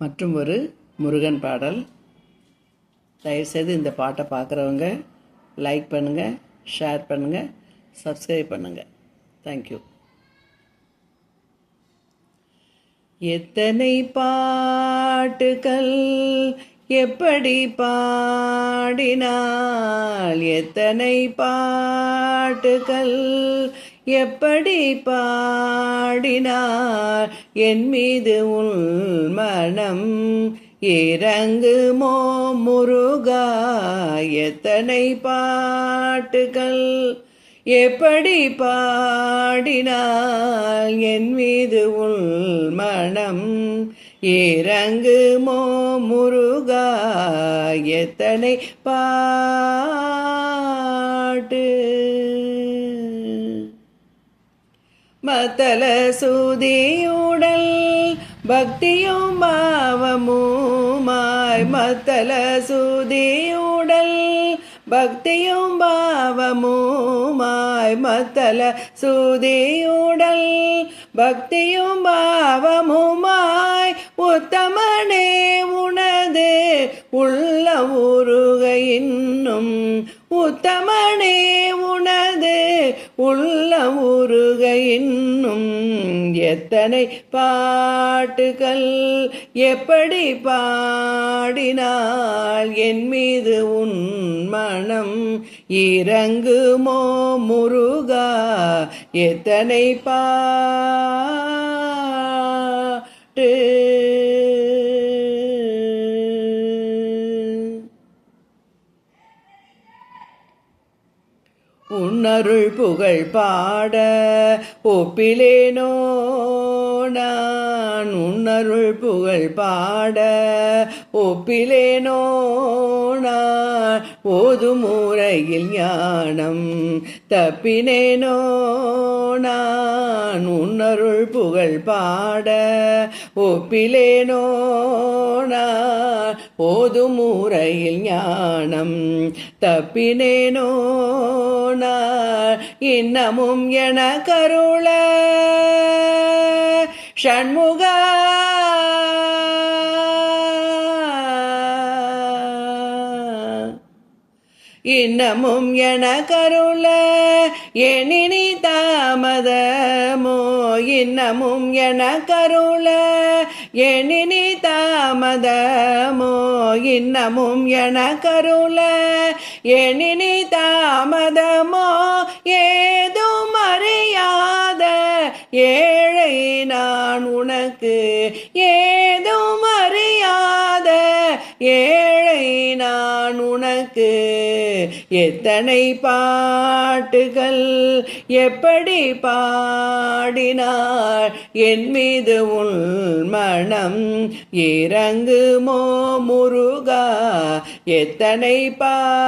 மற்றும் ஒரு முருகன் பாடல். தயவுசெய்து இந்த பாட்டை பார்க்குறவங்க லைக் பண்ணுங்கள், ஷேர் பண்ணுங்கள், சப்ஸ்கிரைப் பண்ணுங்கள். தேங்க்யூ. எத்தனை பாட்டுகள் எப்படி பாடினால், எத்தனை பாட்டுகள் எப்படி பாடினார், என் மீது உள் மனம் இறங்குமோ முருகா. எத்தனை பாட்டுகள் எப்படி பாடினார், என் மீது உள் மனம் இறங்குமோ முருகா. எத்தனை பாட்டு மத்தல சூதியுடல் பக்தியும் பாவமுமாய், மத்தல சூதியுடல் பக்தியும் பாவமுமாய், மத்தல சூதியுடல் பக்தியும் பாவமுமாய், உத்தமனே உனது உள்ள உருக இன்னும், உத்தமனே உனது உள்ள உருக இன்னும். எத்தனை பாட்டுகள் எப்படி பாடினால், என் மீது உன் மனம் இறங்குமோ முருகா. எத்தனை பாட்டு உன்னருள் புகழ் பாட ஒப்பிலேனோ நான், உன்னருள் புகழ் பாட ஒப்பிலேனோ நான். ஓதும் முறையில் ஞானம் தப்பினேனோ நான், உன்னருள் புகழ் பாட ஒப்பிலேனோ நான். ஓதும் முறையில் ஞானம் தப்பினேனோ நான். இன்னமும் என கருள ஷண்முகா, இன்னமும் என கருள எனினி தாமதமோ, இன்னமும் என கருள எனினி தாமதமோ, இன்னமும் என கருள எனினி தாமதமோ. ஏதும் அறியாத ஏழை நான் உனக்கு, ஏதும் அறியாத ஏழை நான் உனக்கு. எத்தனை பாட்டுகள் எப்படி பாடினார், என் மீது உள் மனம் இறங்குமோ முருகா. எத்தனை பாட்டு